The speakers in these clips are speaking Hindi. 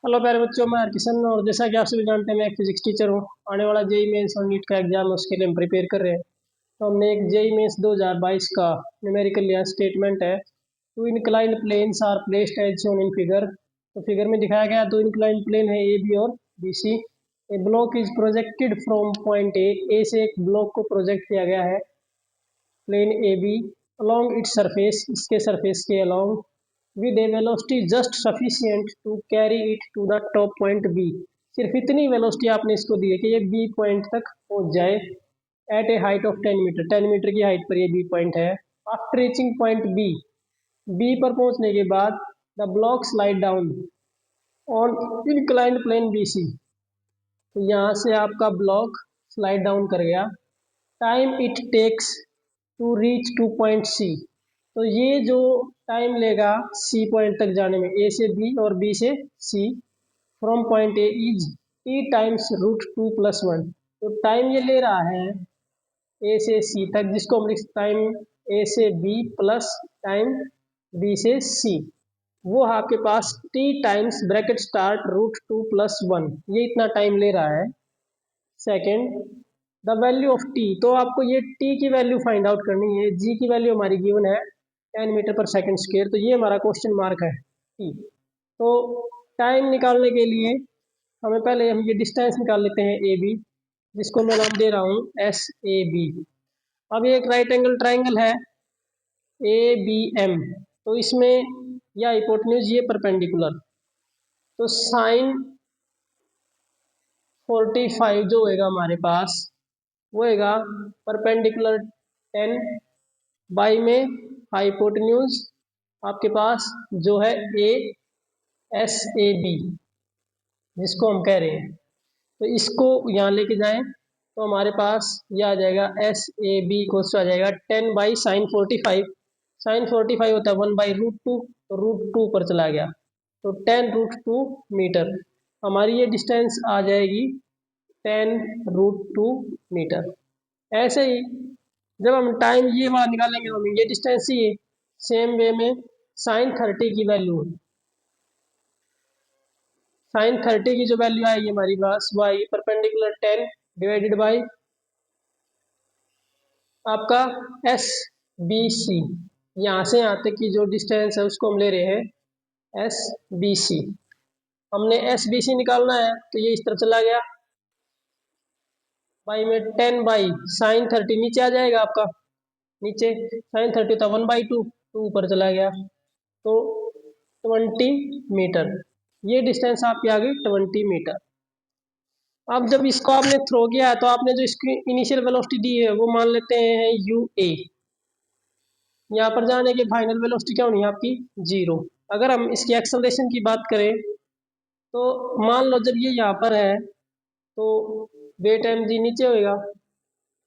हेलो प्यारे बच्चों, मैं हरकिशन और जैसा कि आप सभी जानते हैं मैं एक फिजिक्स टीचर हूँ। आने वाला जेई मेंस और नीट का एग्जाम है, उसके लिए हम प्रिपेयर कर रहे हैं। तो हमने एक जेई मेंस 2022 का न्यूमेरिकल लिया स्टेटमेंट है। Two inclined planes are placed as shown in figure. तो फिगर में दिखाया गया दो इंक्लाइंड प्लेन है ए बी और B C. A block is projected from point A से एक ब्लॉक को प्रोजेक्ट किया गया है plane A B along its surface, इसके सरफेस के along with a velocity just sufficient to carry it to the top point B। सिर्फ इतनी वेलोसिटी आपने इसको दी है कि ये B पॉइंट तक पहुंच जाए at a height of 10 metre. 10 metre की हाइट पर ये B पॉइंट है। आफ्टर रीचिंग पॉइंट B पर पहुंचने के बाद the block slide down on inclined plane BC। तो यहाँ से आपका ब्लॉक स्लाइड डाउन कर गया। Time it takes to reach to point C. तो ये जो टाइम लेगा सी पॉइंट तक जाने में, ए से बी और बी से C, from point A is T times root 2+1। तो टाइम ये ले रहा है ए से सी तक, जिसको हम लिख टाइम ए से बी प्लस टाइम बी से सी, वो आपके पास T times bracket start root 2+1, ये इतना टाइम ले रहा है। Second, the value of T. तो आपको ये टी की वैल्यू फाइंड आउट करनी है। जी की वैल्यू हमारी गिवन है 10 मीटर पर सेकेंड स्क्वायर। तो ये हमारा क्वेश्चन मार्क है टी। तो टाइम निकालने के लिए हमें पहले हम ये डिस्टेंस निकाल लेते हैं ए बी, जिसको मैं नाम दे रहा हूँ एस ए बी। अब ये एक राइट एंगल ट्राइंगल है ए बी एम। तो इसमें या हाइपोटेन्यूज ये परपेंडिकुलर, तो साइन 45 जो होएगा हमारे पास वो होएगा परपेंडिकुलर 10 बाई में हाइपोटेन्यूज आपके पास जो है ए एस ए बी, जिसको हम कह रहे हैं। तो इसको यहाँ लेके जाएं तो हमारे पास ये आ जाएगा एस ए बी को आ जाएगा 10/sin45। sin45 होता है 1/√2, तो √2 पर चला गया तो 10√2 मीटर। हमारी ये डिस्टेंस आ जाएगी 10√2 मीटर। ऐसे ही जब हम टाइम ये वहाँ निकालेंगे तो हमें ये डिस्टेंस ही सेम वे में sin30 की वैल्यू, sin30 की जो वैल्यू आएगी हमारी पास वो आएगी परपेंडिकुलर 10 डिवाइडेड बाई आपका एस बी सी। यहाँ से यहाँ तक की जो डिस्टेंस है उसको हम ले रहे हैं एस बी सी। हमने एस बी सी निकालना है तो ये इस तरफ चला गया बाई में 10/sin30 नीचे आ जाएगा आपका, नीचे sin30 था 1/2, 2 ऊपर चला गया तो 20 मीटर। ये डिस्टेंस आपकी आ गई 20 मीटर। अब जब इसको आपने थ्रो किया है तो आपने जो इसकी इनिशियल वेलोसिटी दी है वो मान लेते हैं यू ए। यहाँ पर जाने की फाइनल वेलोसिटी क्या होनी है आपकी 0। अगर हम इसकी एक्सेलरेशन की बात करें तो मान लो जब ये यहाँ पर है तो वेट एम जी नीचे होएगा,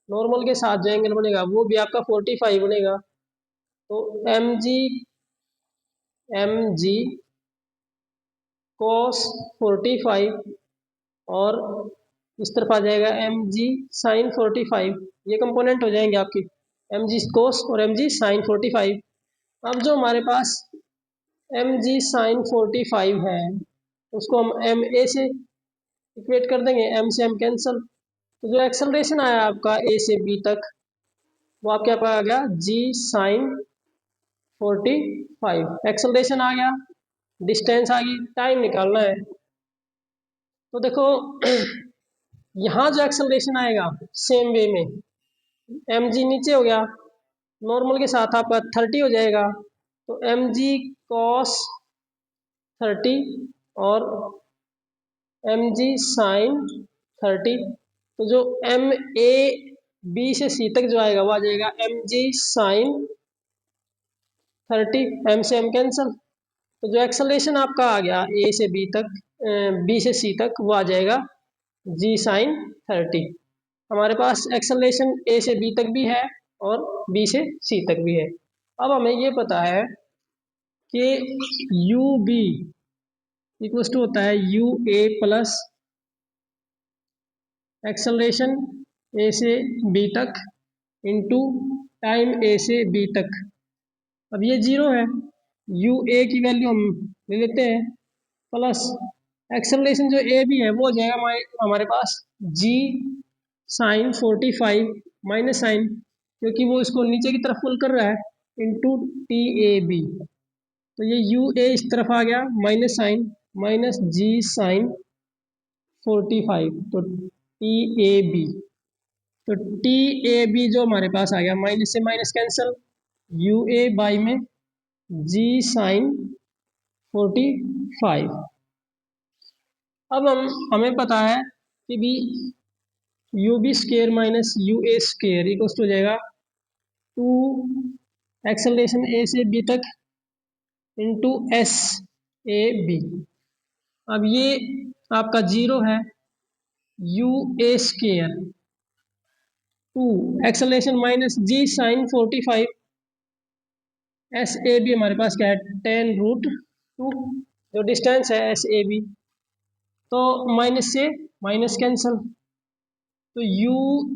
नॉर्मल के साथ जो एंगल बनेगा वो भी आपका 45 बनेगा। तो एम जी cos 45 और इस तरफ आ जाएगा एम जी sin45। ये कंपोनेंट हो जाएंगे आपके एम जी कोस और एम जी sin45। अब जो हमारे पास एम जी sin45 है उसको हम एम ए से इक्वेट कर देंगे, एम से एम कैंसल। तो जो एक्सेलरेशन आया आपका ए से बी तक वो आपके पास आ गया जी sin45। एक्सेलरेशन आ गया, डिस्टेंस आ गई, टाइम निकालना है। तो देखो यहाँ जो एक्सेलरेशन आएगा सेम वे में एम जी नीचे हो गया, नॉर्मल के साथ आपका 30 हो जाएगा तो एम जी कॉस 30 और एम जी sin30। तो जो एम ए बी से सी तक जो आएगा वो आ जाएगा एम जी sin30, एम से एम कैंसल। तो जो एक्सेलरेशन आपका आ गया ए से बी तक, बी से सी तक, वो आ जाएगा जी sin30। हमारे पास एक्सेलरेशन ए से बी तक भी है और बी से सी तक भी है। अब हमें ये पता है कि यू बी इक्वल टू होता है यू ए प्लस एक्सेलरेशन ए से बी तक इंटू टाइम ए से बी तक। अब ये 0 है, यू ए की वैल्यू हम ले लेते हैं प्लस एक्सेलरेशन जो ए बी है वो हो जाएगा हमारे पास जी साइन 45 माइनस साइन, क्योंकि वो इसको नीचे की तरफ पुल कर रहा है, इंटू टी ए बी। तो ये यू ए इस तरफ आ गया, minus sign minus g sine 45, तो टी ए बी। तो टी ए बी जो हमारे पास आ गया, माइनस से minus cancel, U A by में जी साइन 45। अब हमें पता है कि भी u B square minus u A square equal हो जाएगा टू एक्सेलरेशन ए से बी तक इंटू एस ए बी। अब ये आपका जीरो है, u A square to acceleration minus g sine 45, S A B हमारे पास क्या है 10√2, जो डिस्टेंस है एस ए बी, तो माइनस से माइनस कैंसल, तो यू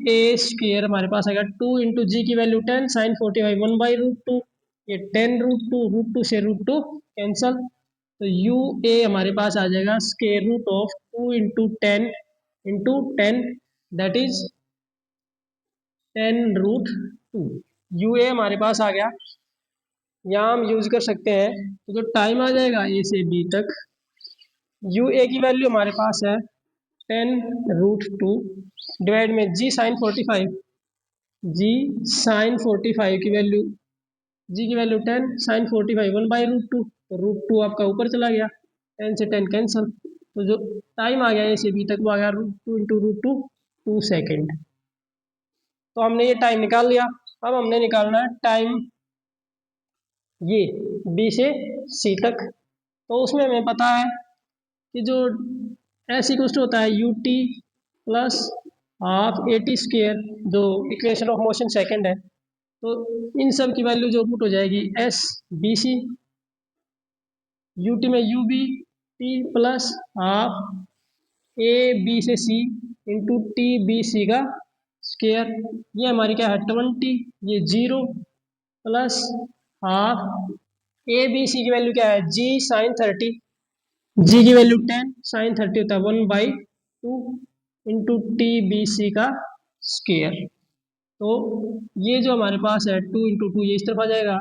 ए स्क्र हमारे पास आएगा 2 इंटू जी की वैल्यू 10 साइन 45 1/√2, ये 10√2 से √2 कैंसल, तो यू ए हमारे पास आ जाएगा square root of 2 into 10 that is 10√2। U A हमारे पास आ गया, यहाँ हम यूज कर सकते हैं, तो जो टाइम आ जाएगा ए से बी तक, यू ए की वैल्यू हमारे पास है 10√2 डिवाइड में जी साइन 45, जी साइन 45 की वैल्यू, जी की वैल्यू 10 साइन 45 1/√2, तो √2 आपका ऊपर चला गया, 10 से 10 कैंसल, तो जो टाइम आ गया ए से बी तक वो आ गया √2 इंटू √2 2 सेकेंड। तो हमने ये टाइम निकाल लिया। अब हमने निकालना है टाइम ये बी से सी तक। तो उसमें हमें पता है कि जो एस इक्वल होता है U T plus half A T square, जो इक्वेशन ऑफ मोशन सेकंड है, तो इन सब की वैल्यू जो पुट हो जाएगी S B C, U T में U B T plus half A B से C into T B C का स्क्र, ये हमारी क्या है 20, ये 0 plus half A B C की वैल्यू क्या है जी साइन 30, जी की वैल्यू 10 साइन 30 होता है 1/2 इंटू टी बी सी का स्क्र। तो ये जो हमारे पास है 2 इंटू 2 ये इस तरफ आ जाएगा,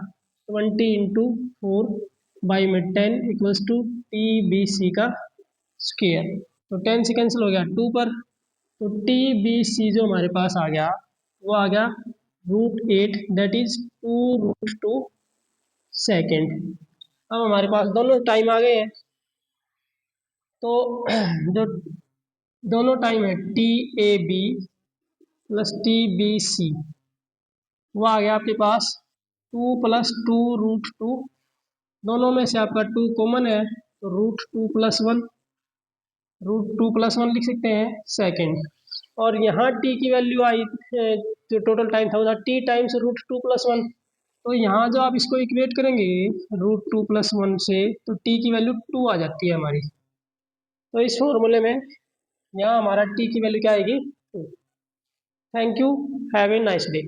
20 इंटू 4 बाई में 10 equals to T B C का स्क्र। तो 10 से कैंसिल हो गया 2 पर, तो टी बी सी जो हमारे पास आ गया वो आ गया √8 दैट इज 2√2 सेकेंड। अब हमारे पास दोनों टाइम आ गए हैं, तो जो दोनों टाइम है T A B plus T B C, वो आ गया आपके पास 2 प्लस 2√2, दोनों में से आपका 2 कॉमन है, तो √2 + 1 लिख सकते हैं सेकेंड। और यहाँ टी की वैल्यू आई, जो टोटल टाइम था वो था टी टाइम्स √2 + 1, तो यहाँ जो आप इसको इक्वेट करेंगे √2 + 1 से, तो टी की वैल्यू 2 आ जाती है हमारी। तो इस फॉर्मूले में यहाँ हमारा टी की वैल्यू क्या आएगी 2। Thank you, have a nice day.